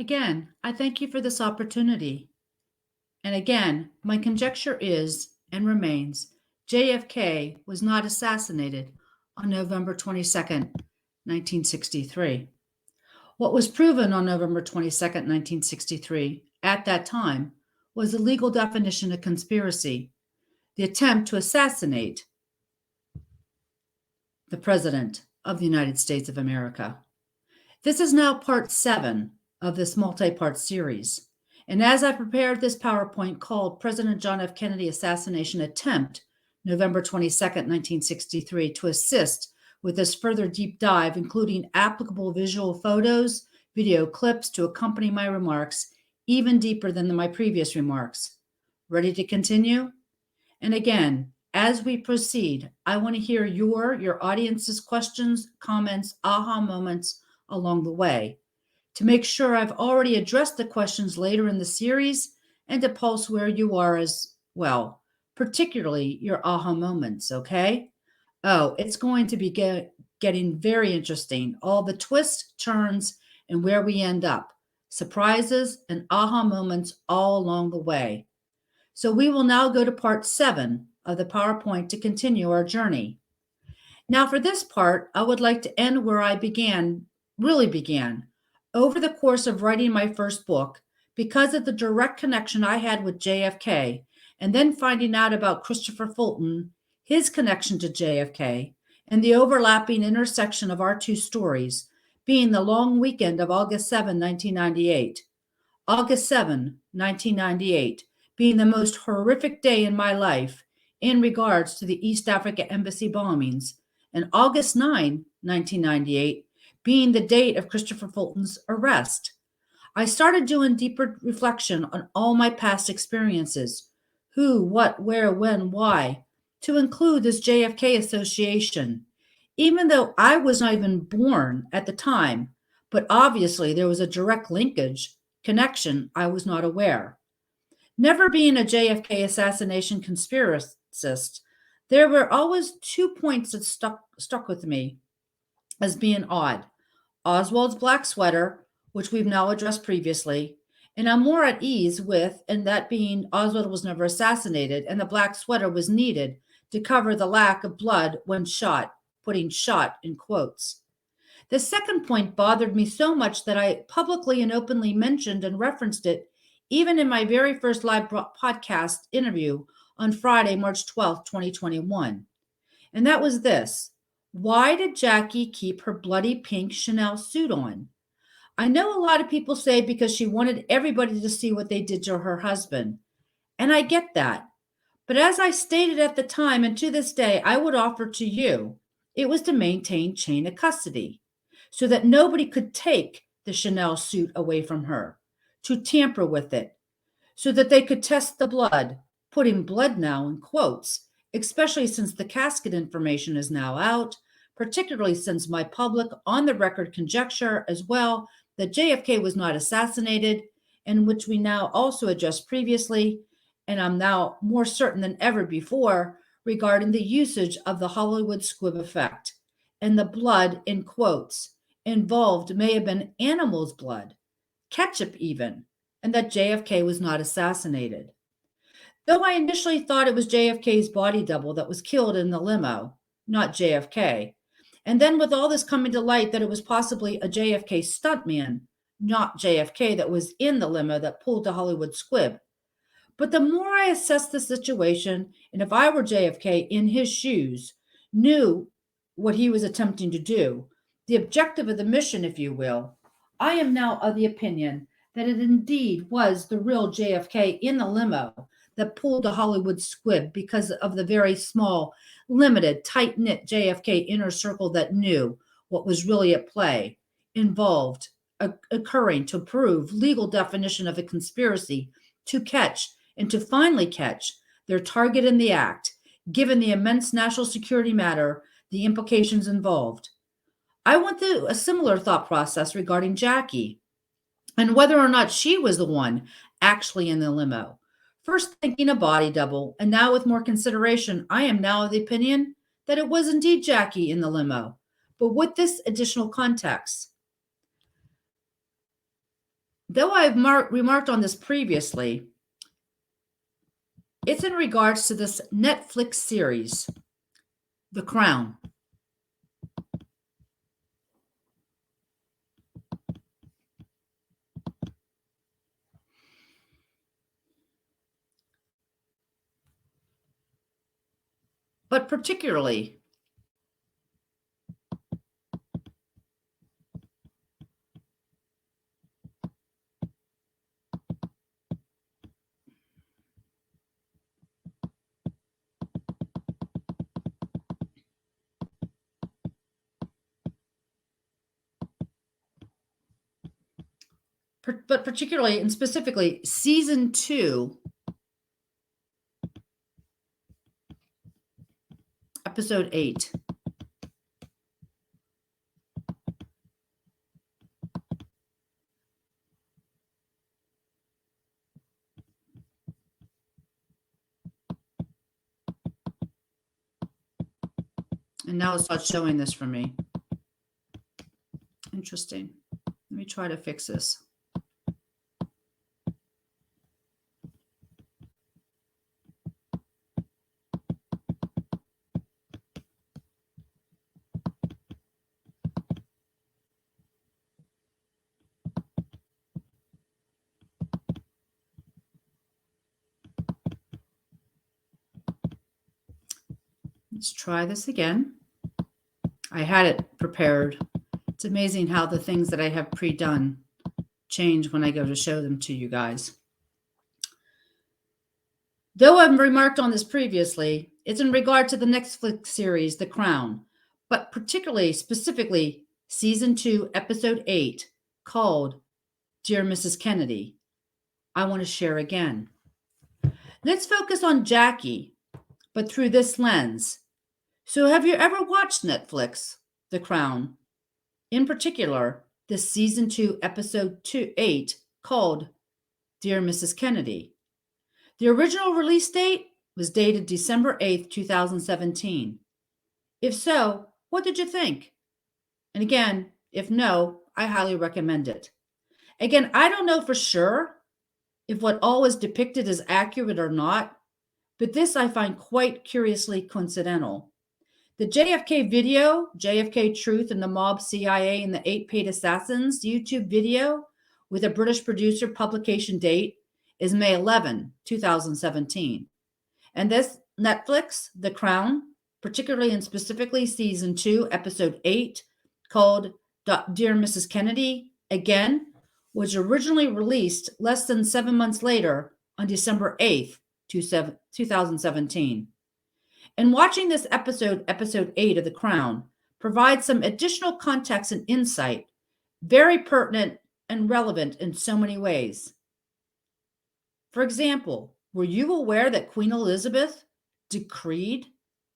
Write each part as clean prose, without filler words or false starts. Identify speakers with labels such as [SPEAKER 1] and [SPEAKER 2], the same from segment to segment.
[SPEAKER 1] Again, I thank you for this opportunity. And again, my conjecture is and remains JFK was not assassinated on November 22nd, 1963. What was proven on November 22nd, 1963, at that time, was the legal definition of conspiracy, the attempt to assassinate the President of the United States of America. This is now part 7 of this multi-part series. And as I prepared this PowerPoint called President John F. Kennedy Assassination Attempt, November 22nd, 1963, to assist with this further deep dive, including applicable visual photos, video clips to accompany my remarks, even deeper than my previous remarks. Ready to continue? And again, as we proceed, I want to hear your audience's questions, comments, aha moments along the way, to make sure I've already addressed the questions later in the series and to pulse where you are as well, particularly your aha moments, okay? Oh, it's going to be getting very interesting. All the twists, turns, and where we end up. Surprises and aha moments all along the way. So we will now go to part 7 of the PowerPoint to continue our journey. Now for this part, I would like to end where I really began, over the course of writing my first book, because of the direct connection I had with JFK, and then finding out about Christopher Fulton, his connection to JFK, and the overlapping intersection of our two stories, being the long weekend of August 7, 1998. August 7, 1998, being the most horrific day in my life in regards to the East Africa Embassy bombings, and August 9, 1998, being the date of Christopher Fulton's arrest. I started doing deeper reflection on all my past experiences, who, what, where, when, why, to include this JFK association, even though I was not even born at the time, but obviously there was a direct linkage, connection I was not aware. Never being a JFK assassination conspiracist, there were always 2 points that stuck with me as being odd. Oswald's black sweater, which we've now addressed previously, and I'm more at ease with, and that being Oswald was never assassinated, and the black sweater was needed to cover the lack of blood when shot, putting shot in quotes. The second point bothered me so much that I publicly and openly mentioned and referenced it even in my very first live podcast interview on Friday, March 12th, 2021. And that was this: why did Jackie keep her bloody pink Chanel suit on? I know a lot of people say because she wanted everybody to see what they did to her husband. And I get that. But as I stated at the time, and to this day, I would offer to you, it was to maintain chain of custody so that nobody could take the Chanel suit away from her, to tamper with it, so that they could test the blood, putting blood now in quotes, especially since the casket information is now out, particularly since my public on-the-record conjecture as well that JFK was not assassinated, and which we now also addressed previously, and I'm now more certain than ever before regarding the usage of the Hollywood squib effect, and the blood in quotes involved may have been animal's blood, ketchup even, and that JFK was not assassinated. Though I initially thought it was JFK's body double that was killed in the limo, not JFK, and then with all this coming to light that it was possibly a JFK stuntman, not JFK, that was in the limo that pulled the Hollywood squib. But the more I assessed the situation, and if I were JFK in his shoes, knew what he was attempting to do, the objective of the mission, if you will, I am now of the opinion that it indeed was the real JFK in the limo that pulled the Hollywood squib because of the very small, limited, tight-knit JFK inner circle that knew what was really at play, involved, occurring to prove legal definition of a conspiracy to catch and to finally catch their target in the act, given the immense national security matter, the implications involved. I went through a similar thought process regarding Jackie and whether or not she was the one actually in the limo. First thinking a body double, and now with more consideration, I am now of the opinion that it was indeed Jackie in the limo, but with this additional context. Though I've remarked on this previously, it's in regards to this Netflix series, The Crown. But particularly and specifically season 2, episode 8. And now it's not showing this for me. Interesting. Let me try to fix this. Let's try this again. I had it prepared. It's amazing how the things that I have pre-done change when I go to show them to you guys. Though I've remarked on this previously, it's in regard to the Netflix series, The Crown, but particularly, specifically, season 2, episode 8, called Dear Mrs. Kennedy. I want to share again. Let's focus on Jackie, but through this lens. So have you ever watched Netflix, The Crown? In particular, the season 2, episode 8, called Dear Mrs. Kennedy. The original release date was dated December 8th, 2017. If so, what did you think? And again, if no, I highly recommend it. Again, I don't know for sure if what all was depicted is accurate or not, but this I find quite curiously coincidental. The JFK video, JFK Truth and the Mob, CIA and the 8 Paid Assassins YouTube video with a British producer, publication date is May 11, 2017. And this Netflix, The Crown, particularly and specifically season 2, episode 8, called Dear Mrs. Kennedy, again, was originally released less than 7 months later on December 8th, 2017. And watching this episode 8 of The Crown, provides some additional context and insight, very pertinent and relevant in so many ways. For example, were you aware that Queen Elizabeth decreed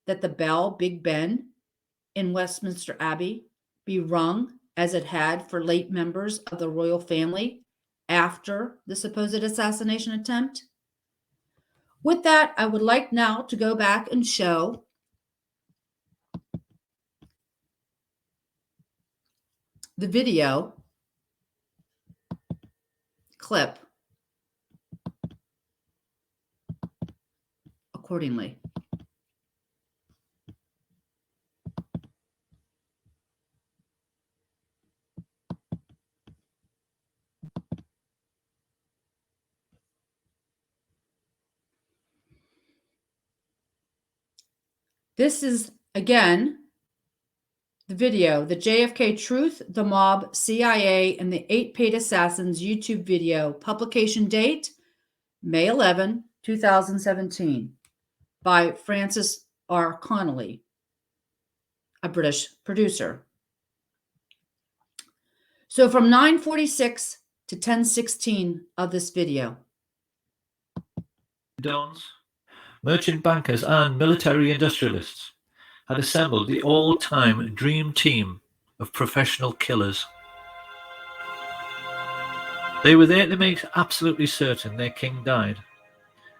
[SPEAKER 1] that the bell, Big Ben, in Westminster Abbey be rung as it had for late members of the royal family after the supposed assassination attempt? With that, I would like now to go back and show the video clip accordingly. This is, again, the video, the JFK Truth, the Mob, CIA, and the 8 Paid Assassins YouTube video, publication date, May 11, 2017, by Francis R. Connolly, a British producer. So from 9:46 to 10:16 of this video.
[SPEAKER 2] Dons, merchant bankers and military industrialists had assembled the all-time dream team of professional killers. They were there to make absolutely certain their king died,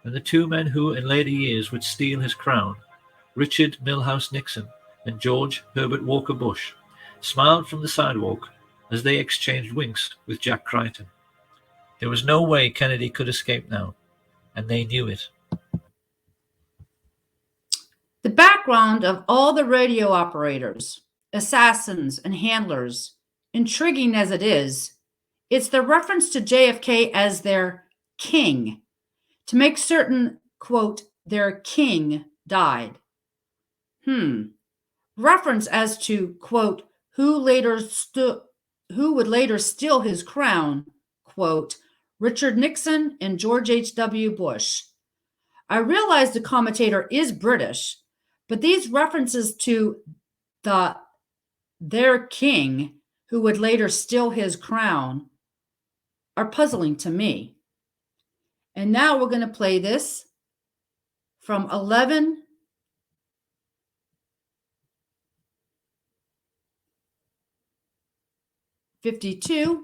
[SPEAKER 2] and the 2 men who in later years would steal his crown, Richard Milhous Nixon and George Herbert Walker Bush, smiled from the sidewalk as they exchanged winks with Jack Crichton. There was no way Kennedy could escape now, and they knew it.
[SPEAKER 1] The background of all the radio operators, assassins, and handlers, intriguing as it is, it's the reference to JFK as their king, to make certain, quote, their king died. Reference as to, quote, who would later steal his crown, quote, Richard Nixon and George H.W. Bush. I realize the commentator is British, but these references to their king who would later steal his crown are puzzling to me. And now we're going to play this from 11:52.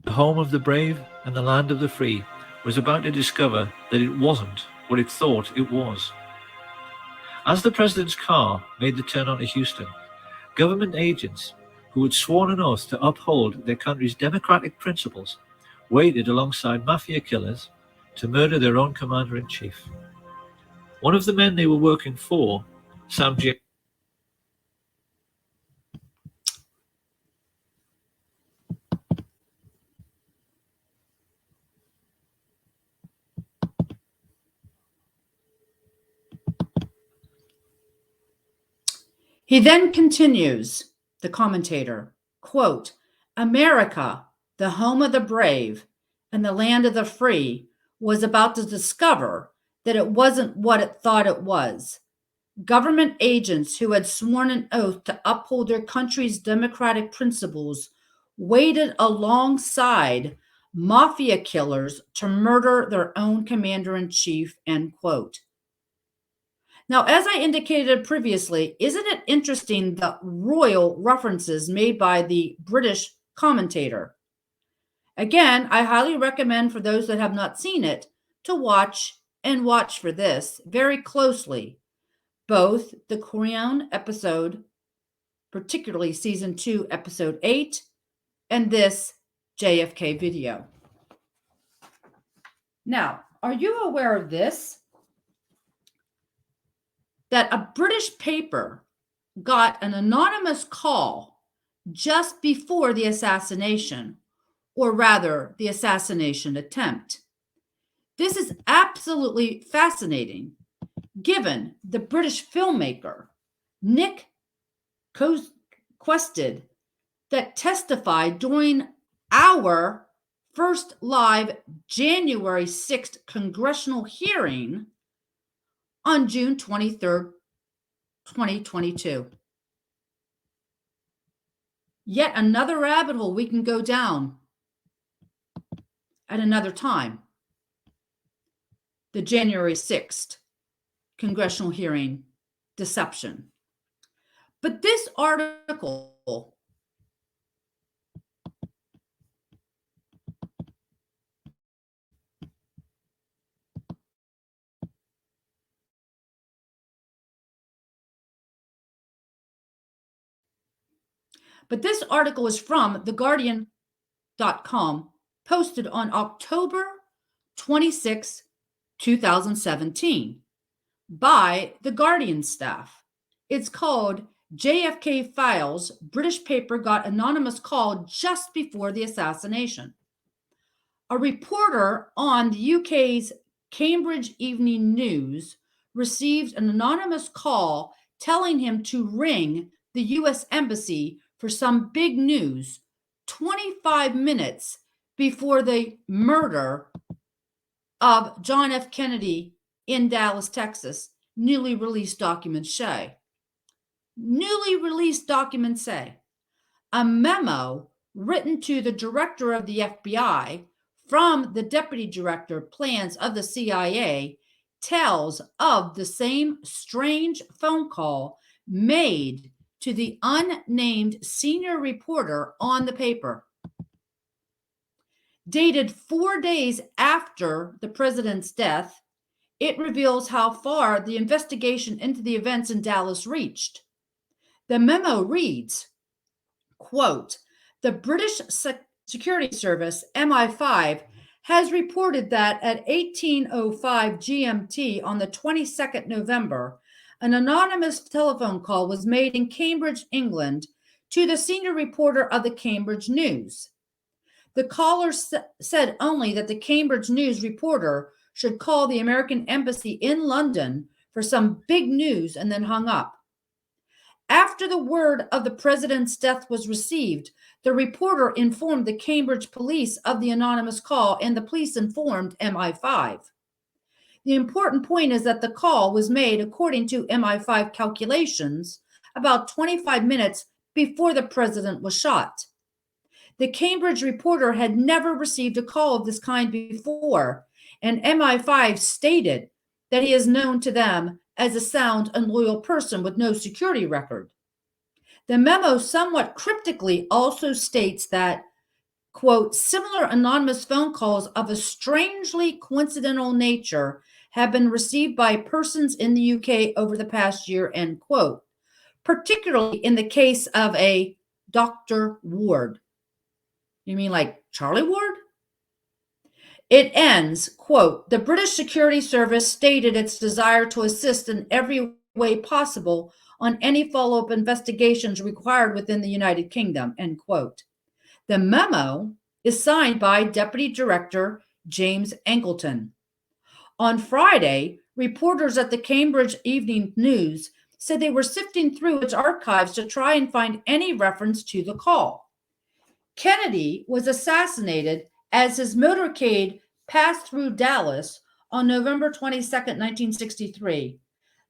[SPEAKER 2] The home of the brave and the land of the free was about to discover that it wasn't what it thought it was. As the president's car made the turn onto Houston, government agents who had sworn an oath to uphold their country's democratic principles waited alongside mafia killers to murder their own commander-in-chief. One of the men they were working for, Sam J.
[SPEAKER 1] He then continues, the commentator, quote, America, the home of the brave and the land of the free, was about to discover that it wasn't what it thought it was. Government agents who had sworn an oath to uphold their country's democratic principles waited alongside mafia killers to murder their own commander-in-chief, end quote. Now, as I indicated previously, isn't it interesting the royal references made by the British commentator? Again, I highly recommend for those that have not seen it to watch for this very closely. Both the Crown episode, particularly season 2, episode 8, and this JFK video. Now, are you aware of this? That a British paper got an anonymous call just before the assassination, or rather, the assassination attempt. This is absolutely fascinating, given the British filmmaker Nick Quested that testified during our first live January 6th congressional hearing on June 23rd, 2022. Yet another rabbit hole we can go down at another time. The January 6th congressional hearing deception. But this article is from theguardian.com, posted on October 26, 2017, by the Guardian staff. It's called JFK Files. British paper got anonymous call just before the assassination. A reporter on the UK's Cambridge Evening News received an anonymous call telling him to ring the US Embassy for some big news 25 minutes before the murder of John F. Kennedy in Dallas, Texas, newly released documents say. A memo written to the director of the FBI from the deputy director plans of the CIA tells of the same strange phone call made to the unnamed senior reporter on the paper. Dated 4 days after the president's death, It reveals how far the investigation into the events in Dallas reached. The memo reads, quote, "The British Security Service, MI5, has reported that at 18:05 GMT on the 22nd November, an anonymous telephone call was made in Cambridge, England, to the senior reporter of the Cambridge News. The caller said only that the Cambridge News reporter should call the American Embassy in London for some big news and then hung up. After the word of the president's death was received, the reporter informed the Cambridge police of the anonymous call, and the police informed MI5. The important point is that the call was made according to MI5 calculations about 25 minutes before the president was shot. The Cambridge reporter had never received a call of this kind before, and MI5 stated that he is known to them as a sound and loyal person with no security record. The memo somewhat cryptically also states that, quote, "Similar anonymous phone calls of a strangely coincidental nature have been received by persons in the UK over the past year," end quote, particularly in the case of a Dr. Ward. You mean like Charlie Ward? It ends, quote, "The British Security Service stated its desire to assist in every way possible on any follow-up investigations required within the United Kingdom," end quote. The memo is signed by Deputy Director James Angleton. On Friday, reporters at the Cambridge Evening News said they were sifting through its archives to try and find any reference to the call. Kennedy was assassinated as his motorcade passed through Dallas on November 22, 1963.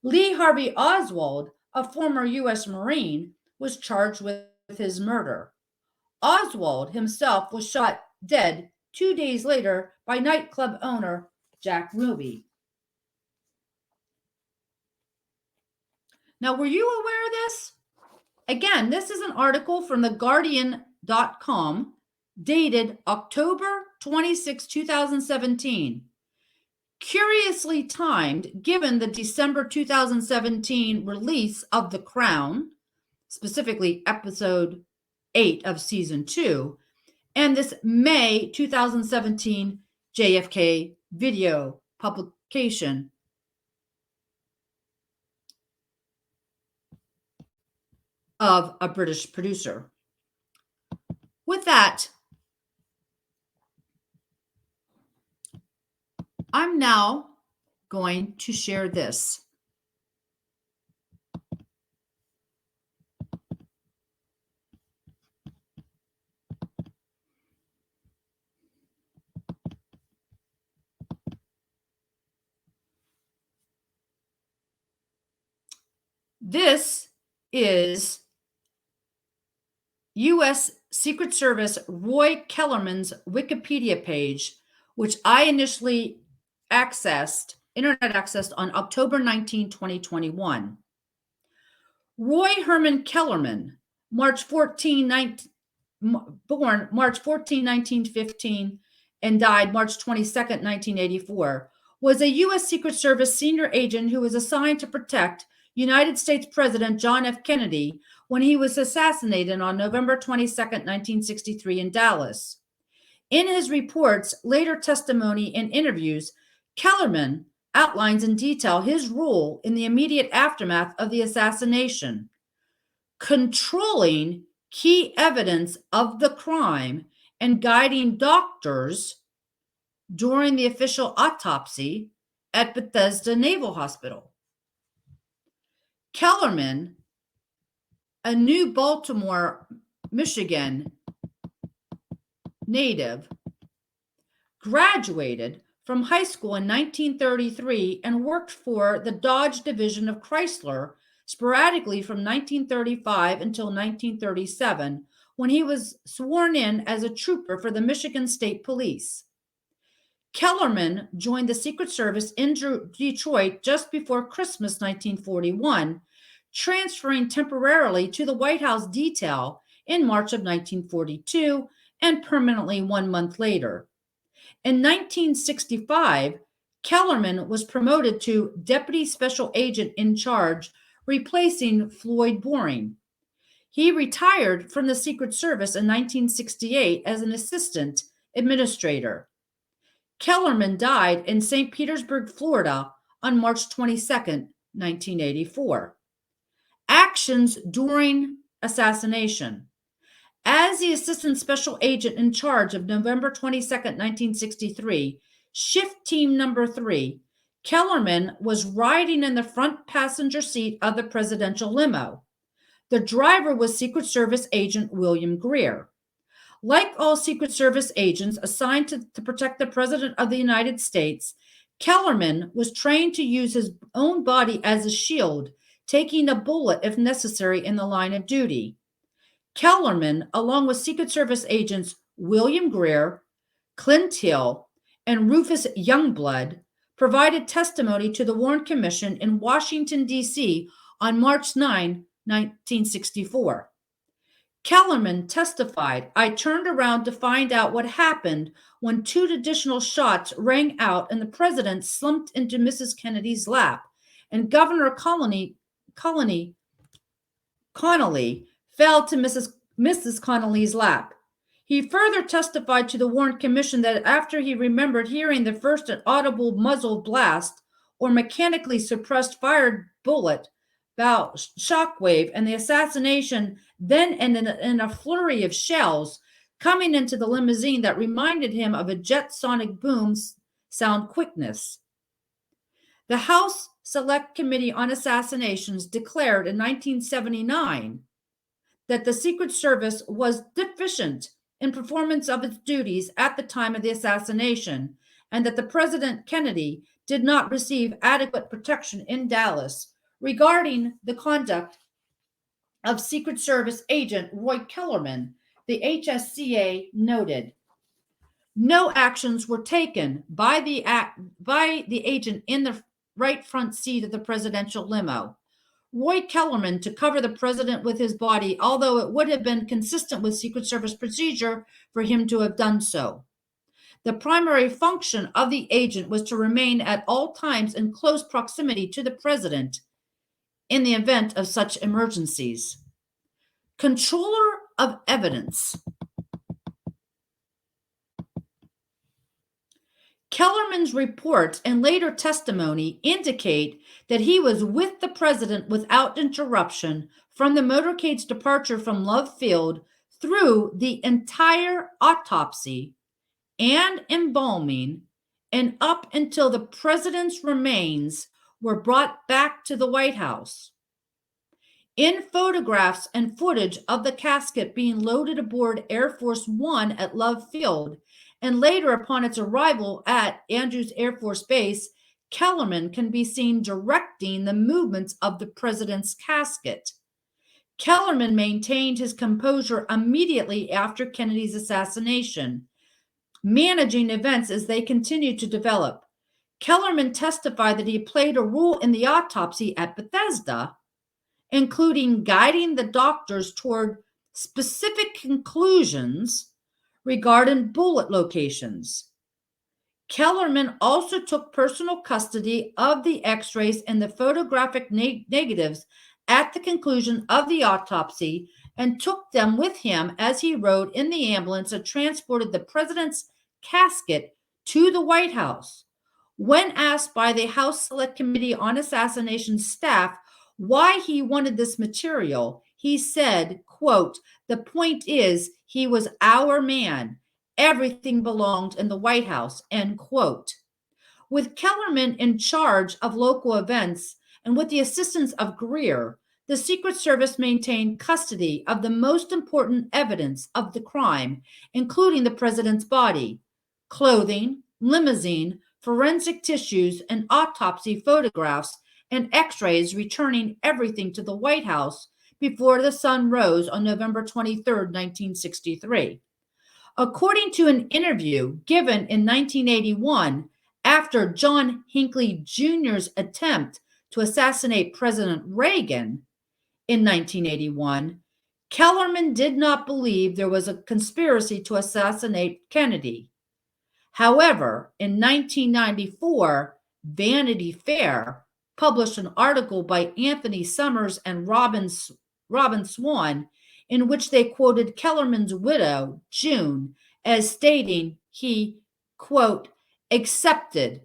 [SPEAKER 1] Lee Harvey Oswald, a former U.S. Marine, was charged with his murder. Oswald himself was shot dead 2 days later by nightclub owner Jack Ruby. Now, were you aware of this? Again, this is an article from theguardian.com dated October 26, 2017. Curiously timed, given the December 2017 release of The Crown, specifically episode 8 of season 2, and this May 2017 JFK video publication. Of a British producer. With that, I'm now going to share this. This is U.S. Secret Service Roy Kellerman's Wikipedia page, which I initially internet accessed on October 19, 2021. Roy Herman Kellerman, born March 14, 1915, and died March 22, 1984, was a U.S. Secret Service senior agent who was assigned to protect United States President John F. Kennedy when he was assassinated on November 22, 1963 in Dallas. In his reports, later testimony, and interviews, Kellerman outlines in detail his role in the immediate aftermath of the assassination, controlling key evidence of the crime and guiding doctors during the official autopsy at Bethesda Naval Hospital. Kellerman, a New Baltimore, Michigan native, graduated from high school in 1933 and worked for the Dodge Division of Chrysler sporadically from 1935 until 1937, when he was sworn in as a trooper for the Michigan State Police. Kellerman joined the Secret Service in Detroit just before Christmas 1941, transferring temporarily to the White House detail in March of 1942 and permanently 1 month later. In 1965, Kellerman was promoted to Deputy Special Agent in Charge, replacing Floyd Boring. He retired from the Secret Service in 1968 as an assistant administrator. Kellerman died in St. Petersburg, Florida on March 22, 1984. Actions during assassination. As the Assistant Special Agent in charge of November 22, 1963, Shift Team Number 3, Kellerman was riding in the front passenger seat of the presidential limo. The driver was Secret Service Agent William Greer. Like all Secret Service agents assigned to protect the President of the United States, Kellerman was trained to use his own body as a shield, taking a bullet if necessary in the line of duty. Kellerman, along with Secret Service agents William Greer, Clint Hill, and Rufus Youngblood, provided testimony to the Warren Commission in Washington, D.C. on March 9, 1964. Kellerman testified, "I turned around to find out what happened when two additional shots rang out and the president slumped into Mrs. Kennedy's lap, and Governor Connolly fell to Mrs. Connolly's lap." He further testified to the Warren Commission that after he remembered hearing the first audible muzzle blast or mechanically suppressed fired bullet, shockwave, and the assassination then ended in a flurry of shells coming into the limousine that reminded him of a jet sonic boom sound quickness. The House Select Committee on Assassinations declared in 1979 that the Secret Service was deficient in performance of its duties at the time of the assassination, and that the President Kennedy did not receive adequate protection in Dallas. Regarding the conduct of Secret Service agent Roy Kellerman, the HSCA noted, "No actions were taken by the agent in the right front seat of the presidential limo, Roy Kellerman, to cover the president with his body, although it would have been consistent with Secret Service procedure for him to have done so. The primary function of the agent was to remain at all times in close proximity to the president in the event of such emergencies." Controller of evidence. Kellerman's reports and later testimony indicate that he was with the president without interruption from the motorcade's departure from Love Field through the entire autopsy and embalming and up until the president's remains were brought back to the White House. In photographs and footage of the casket being loaded aboard Air Force One at Love Field, and later upon its arrival at Andrews Air Force Base, Kellerman can be seen directing the movements of the president's casket. Kellerman maintained his composure immediately after Kennedy's assassination, managing events as they continued to develop. Kellerman testified that he played a role in the autopsy at Bethesda, including guiding the doctors toward specific conclusions regarding bullet locations. Kellerman also took personal custody of the x-rays and the photographic negatives at the conclusion of the autopsy and took them with him as he rode in the ambulance that transported the president's casket to the White House. When asked by the House Select Committee on Assassination staff why he wanted this material, he said, quote, "The point is, he was our man. Everything belonged in the White House," end quote. With Kellerman in charge of local events and with the assistance of Greer, the Secret Service maintained custody of the most important evidence of the crime, including the president's body, clothing, limousine, forensic tissues, and autopsy photographs and x-rays, returning everything to the White House before the sun rose on November 23, 1963. According to an interview given in 1981 after John Hinckley Jr.'s attempt to assassinate President Reagan in 1981, Kellerman did not believe there was a conspiracy to assassinate Kennedy. However, in 1994, Vanity Fair published an article by Anthony Summers and Robin Swan in which they quoted Kellerman's widow, June, as stating he, quote, accepted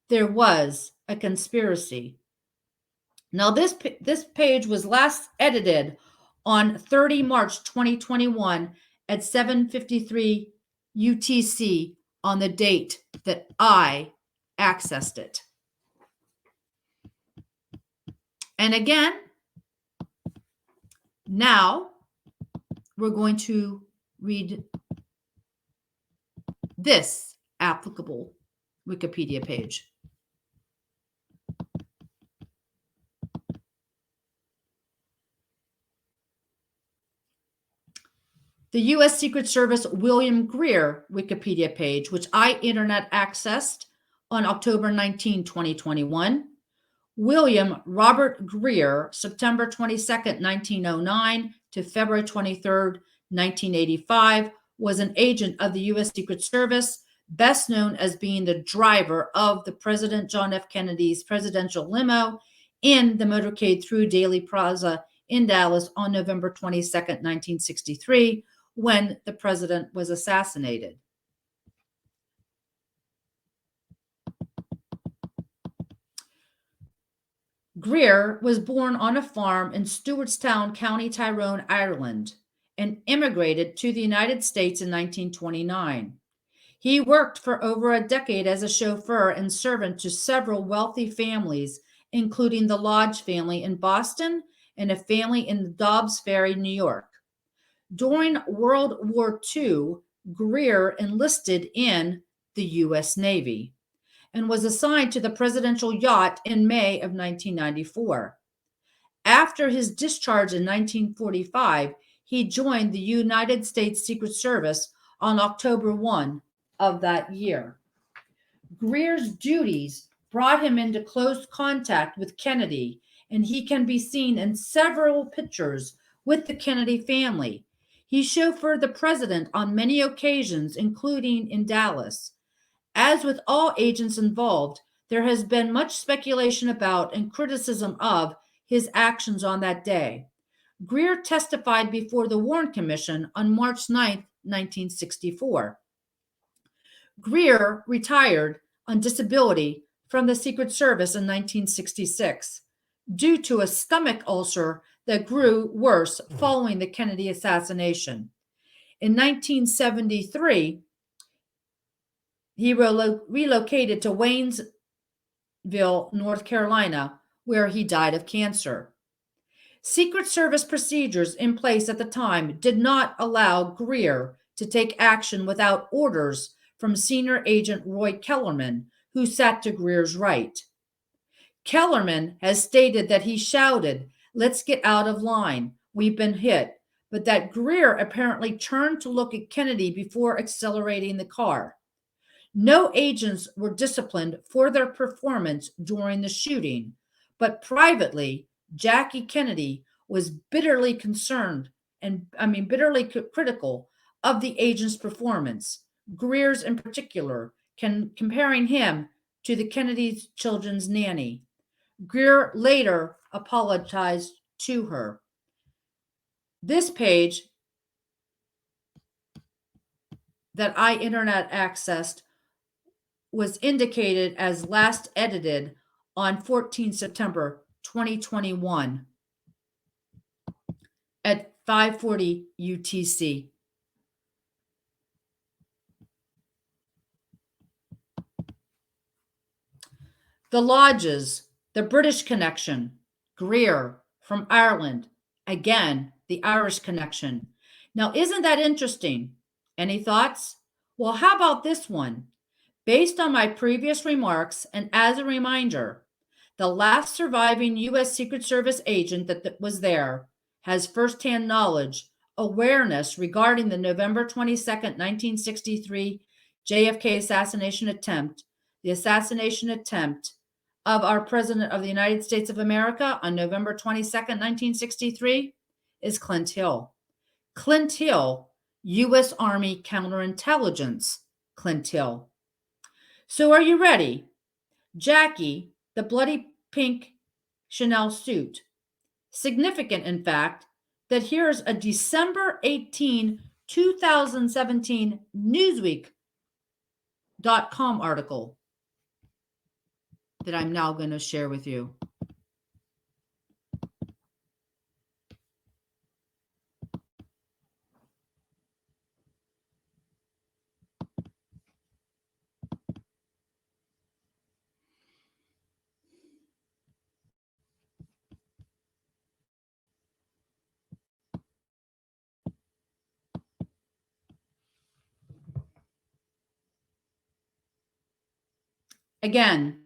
[SPEAKER 1] there was a conspiracy. Now, this page was last edited on 30 March 2021 at 7:53 UTC on the date that I accessed it. And again, now we're going to read this applicable Wikipedia page. The U.S. Secret Service William Greer Wikipedia page, which I internet accessed on October 19, 2021. William Robert Greer, September 22nd, 1909 to February 23rd, 1985, was an agent of the U.S. Secret Service, best known as being the driver of the President John F. Kennedy's presidential limo in the motorcade through Dealey Plaza in Dallas on November 22nd, 1963, when the president was assassinated. Greer was born on a farm in Stewartstown, County Tyrone, Ireland, and immigrated to the United States in 1929. He worked for over a decade as a chauffeur and servant to several wealthy families, including the Lodge family in Boston and a family in Dobbs Ferry, New York. During World War II, Greer enlisted in the U.S. Navy and was assigned to the presidential yacht in May of 1994. After his discharge in 1945, he joined the United States Secret Service on October 1 of that year. Greer's duties brought him into close contact with Kennedy, and he can be seen in several pictures with the Kennedy family. He chauffeured the president on many occasions, including in Dallas. As with all agents involved, there has been much speculation about and criticism of his actions on that day. Greer testified before the Warren Commission on March 9, 1964. Greer retired on disability from the Secret Service in 1966 due to a stomach ulcer that grew worse following the Kennedy assassination. In 1973, he relocated to Waynesville, North Carolina, where he died of cancer. Secret Service procedures in place at the time did not allow Greer to take action without orders from Senior Agent Roy Kellerman, who sat to Greer's right. Kellerman has stated that he shouted, "Let's get out of line, we've been hit," but that Greer apparently turned to look at Kennedy before accelerating the car. No agents were disciplined for their performance during the shooting, but privately, Jackie Kennedy was bitterly critical of the agent's performance, Greer's in particular, comparing him to the Kennedy's children's nanny. Greer later apologized to her. This page that I internet accessed was indicated as last edited on 14 September 2021 at 5:40 UTC. The Lodges, the British connection, Greer from Ireland, again, the Irish connection. Now, isn't that interesting? Any thoughts? Well, how about this one? Based on my previous remarks, and as a reminder, the last surviving U.S. Secret Service agent that was there has firsthand knowledge, awareness regarding the November 22nd, 1963 JFK assassination attempt, the assassination attempt of our President of the United States of America on November 22nd, 1963, is Clint Hill. Clint Hill, U.S. Army counterintelligence, Clint Hill. So are you ready? Jackie, the bloody pink Chanel suit. Significant, in fact, that here's a December 18, 2017 Newsweek.com article that I'm now going to share with you. Again,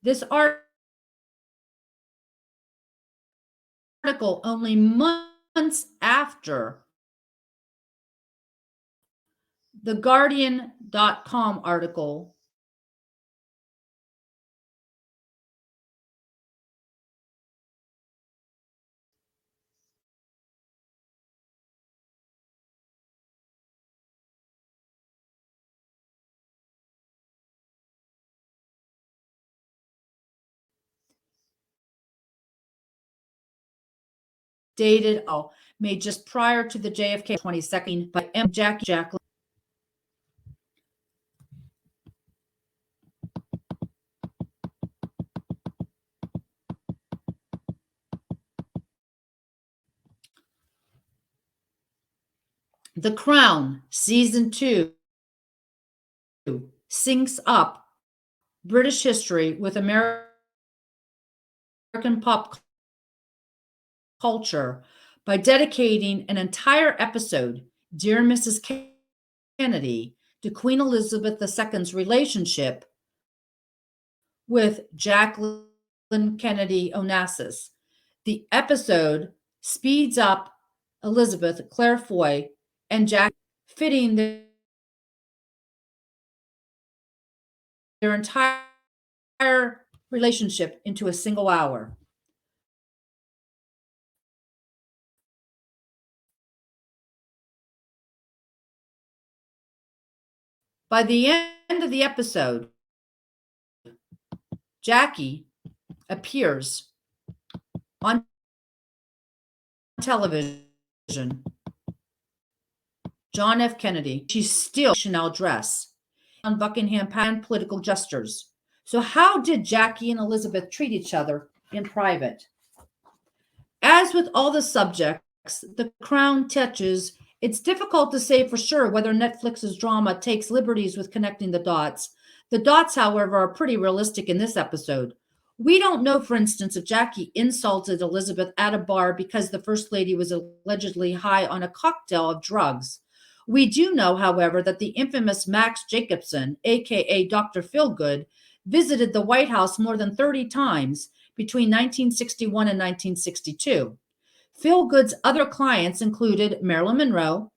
[SPEAKER 1] this article only months after the Guardian.com article dated made just prior to the JFK 22nd by M. Jacqueline. The Crown, Season 2, syncs up British history with American pop culture by dedicating an entire episode, Dear Mrs. Kennedy, to Queen Elizabeth II's relationship with Jacqueline Kennedy Onassis. The episode speeds up Elizabeth, Claire Foy, and Jack, fitting their entire relationship into a single hour. By the end of the episode, Jackie appears on television. John F. Kennedy, she's still Chanel dress on Buckingham Palace political gestures. So how did Jackie and Elizabeth treat each other in private? As with all the subjects the Crown touches, it's difficult to say for sure whether Netflix's drama takes liberties with connecting the dots. The dots, however, are pretty realistic in this episode. We don't know, for instance, if Jackie insulted Elizabeth at a bar because the First Lady was allegedly high on a cocktail of drugs. We do know, however, that the infamous Max Jacobson, aka Dr. Feelgood, visited the White House more than 30 times between 1961 and 1962. Feelgood's other clients included Marilyn Monroe,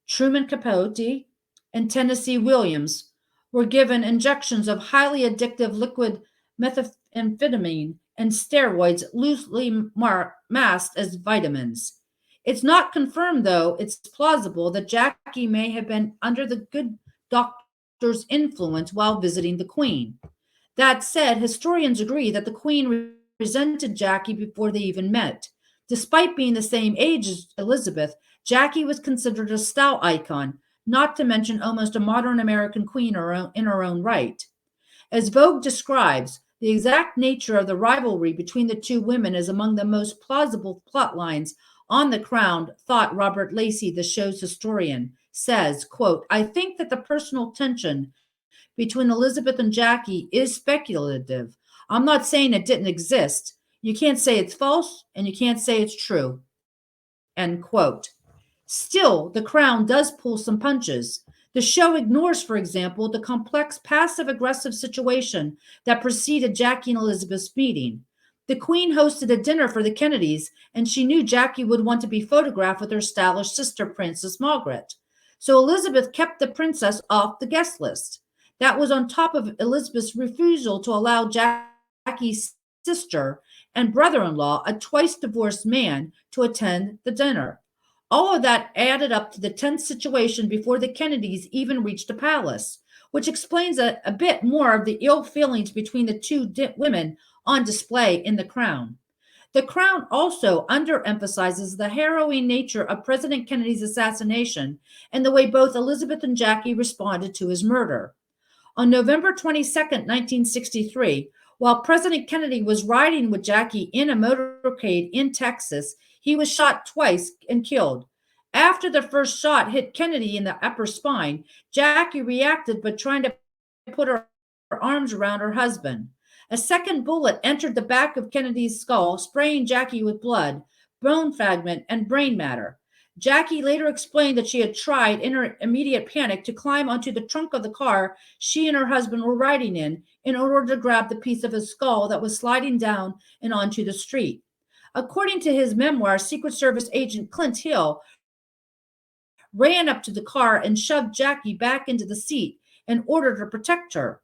[SPEAKER 1] Truman Capote, and Tennessee Williams, were given injections of highly addictive liquid methamphetamine and steroids loosely masked as vitamins. It's not confirmed, though it's plausible that Jackie may have been under the good doctor's influence while visiting the Queen. That said, historians agree that the Queen resented Jackie before they even met. Despite being the same age as Elizabeth, Jackie was considered a style icon, not to mention almost a modern American queen in her own right. As Vogue describes, the exact nature of the rivalry between the two women is among the most plausible plot lines on The Crown, thought Robert Lacey, the show's historian, says, quote, I think that the personal tension between Elizabeth and Jackie is speculative. I'm not saying it didn't exist. You can't say it's false and you can't say it's true. End quote. Still, The Crown does pull some punches. The show ignores, for example, the complex passive-aggressive situation that preceded Jackie and Elizabeth's meeting. The Queen hosted a dinner for the Kennedys, and she knew Jackie would want to be photographed with her stylish sister, Princess Margaret. So Elizabeth kept the princess off the guest list. That was on top of Elizabeth's refusal to allow Jackie's sister and brother-in-law, a twice-divorced man, to attend the dinner. All of that added up to the tense situation before the Kennedys even reached the palace. which explains a bit more of the ill feelings between the two women on display in the Crown. The Crown also underemphasizes the harrowing nature of President Kennedy's assassination and the way both Elizabeth and Jackie responded to his murder. On November 22nd, 1963, while President Kennedy was riding with Jackie in a motorcade in Texas, he was shot twice and killed. After the first shot hit Kennedy in the upper spine, Jackie reacted by trying to put her arms around her husband. A second bullet entered the back of Kennedy's skull, spraying Jackie with blood, bone fragment, and brain matter. Jackie later explained that she had tried, in her immediate panic, to climb onto the trunk of the car she and her husband were riding in order to grab the piece of his skull that was sliding down and onto the street. According to his memoir, Secret Service agent Clint Hill ran up to the car and shoved Jackie back into the seat in order to protect her.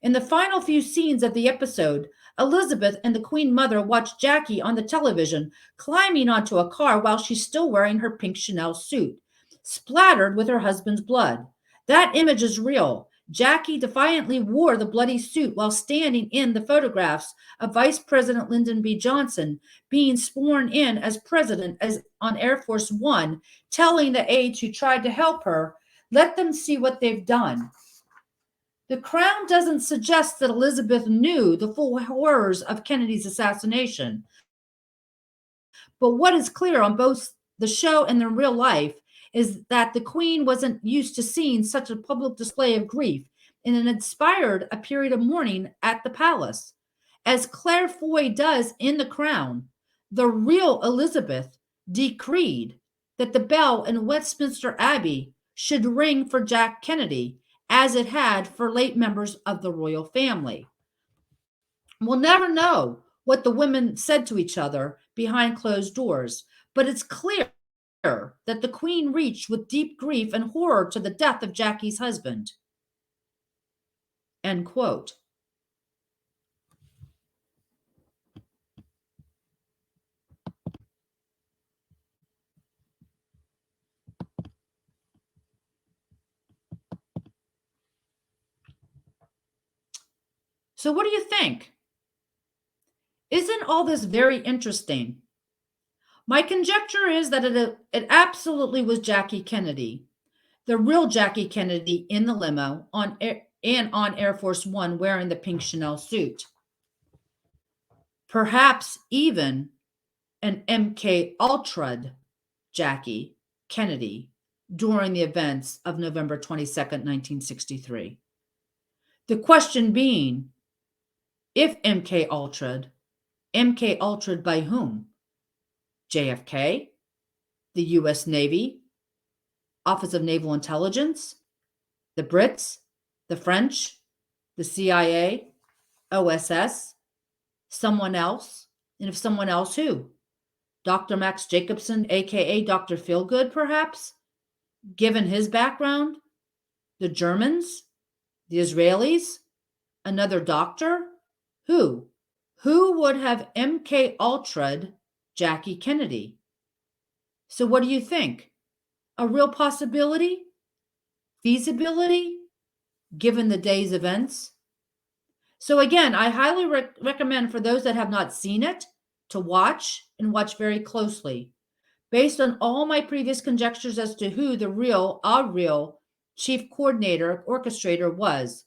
[SPEAKER 1] In the final few scenes of the episode, Elizabeth and the Queen Mother watch Jackie on the television climbing onto a car while she's still wearing her pink Chanel suit, splattered with her husband's blood. That image is real. Jackie defiantly wore the bloody suit while standing in the photographs of Vice President Lyndon B. Johnson being sworn in as president on Air Force One, telling the aides who tried to help her, "Let them see what they've done." The Crown doesn't suggest that Elizabeth knew the full horrors of Kennedy's assassination. But what is clear on both the show and in real life is that the Queen wasn't used to seeing such a public display of grief, and it inspired a period of mourning at the palace. As Claire Foy does in The Crown, the real Elizabeth decreed that the bell in Westminster Abbey should ring for Jack Kennedy, as it had for late members of the royal family. We'll never know what the women said to each other behind closed doors, but it's clear that the Queen reached with deep grief and horror to the death of Jackie's husband. End quote. So what do you think? Isn't all this very interesting? My conjecture is that it absolutely was Jackie Kennedy, the real Jackie Kennedy in the limo on Air Force One wearing the pink Chanel suit. Perhaps even an MK Ultra Jackie Kennedy during the events of November 22nd, 1963. The question being, if MK Ultra'd by whom? JFK, the US Navy, Office of Naval Intelligence, the Brits, the French, the CIA, OSS, someone else, and if someone else, who? Dr. Max Jacobson, aka Dr. Feelgood, perhaps? Given his background? The Germans? The Israelis? Another doctor? Who? Who would have MK Ultra'd Jackie Kennedy? So what do you think? A real possibility? Feasibility? Given the day's events? So again, I highly recommend for those that have not seen it to watch and watch very closely. Based on all my previous conjectures as to who the real chief coordinator, orchestrator was,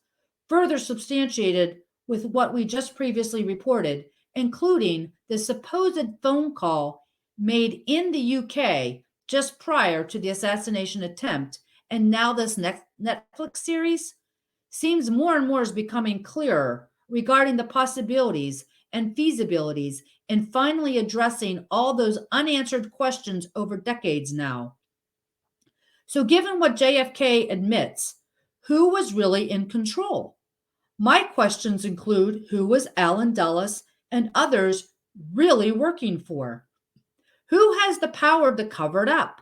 [SPEAKER 1] further substantiated with what we just previously reported, including the supposed phone call made in the UK just prior to the assassination attempt, and now this next Netflix series, seems more and more is becoming clearer regarding the possibilities and feasibilities in finally addressing all those unanswered questions over decades now. So given what JFK admits, who was really in control? My questions include, who was Allen Dulles and others really working for? Who has the power to cover it up?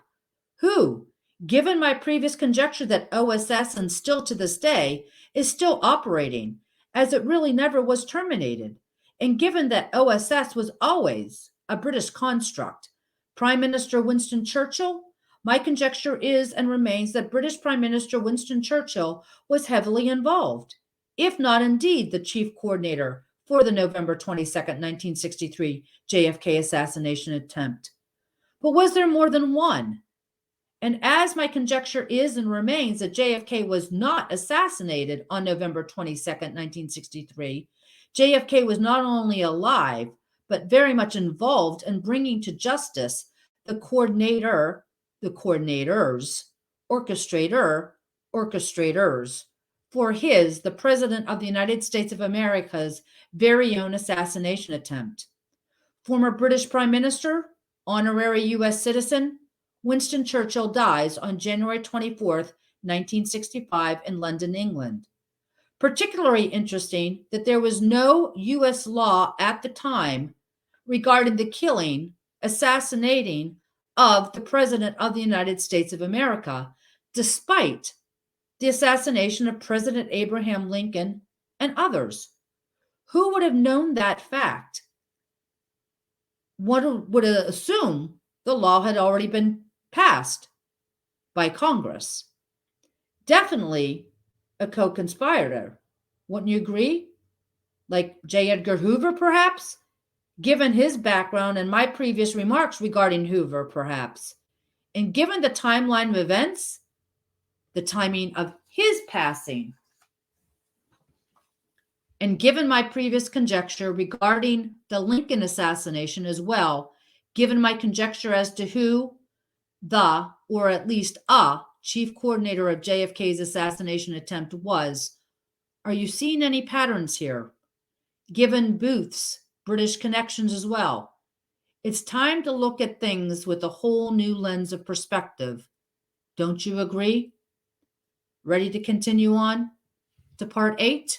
[SPEAKER 1] Who, given my previous conjecture that OSS, and still to this day, is still operating, as it really never was terminated, and given that OSS was always a British construct, Prime Minister Winston Churchill, my conjecture is and remains that British Prime Minister Winston Churchill was heavily involved, if not indeed the chief coordinator for the November 22nd, 1963 JFK assassination attempt. But was there more than one? And as my conjecture is and remains that JFK was not assassinated on November 22nd, 1963, JFK was not only alive, but very much involved in bringing to justice the coordinator, the coordinators, orchestrators, for the President of the United States of America's very own assassination attempt. Former British Prime Minister, honorary U.S. citizen, Winston Churchill dies on January 24th, 1965 in London, England. Particularly interesting that there was no U.S. law at the time regarding the killing, assassinating of the President of the United States of America, despite the assassination of President Abraham Lincoln and others. Who would have known that fact? One would assume the law had already been passed by Congress. Definitely a co-conspirator. Wouldn't you agree? Like J. Edgar Hoover, perhaps? Given his background and my previous remarks regarding Hoover, perhaps. And given the timeline of events, the timing of his passing, and given my previous conjecture regarding the Lincoln assassination as well, given my conjecture as to who the, or at least a, chief coordinator of JFK's assassination attempt was, are you seeing any patterns here? Given Booth's British connections as well, it's time to look at things with a whole new lens of perspective. Don't you agree? Ready to continue on to part 8?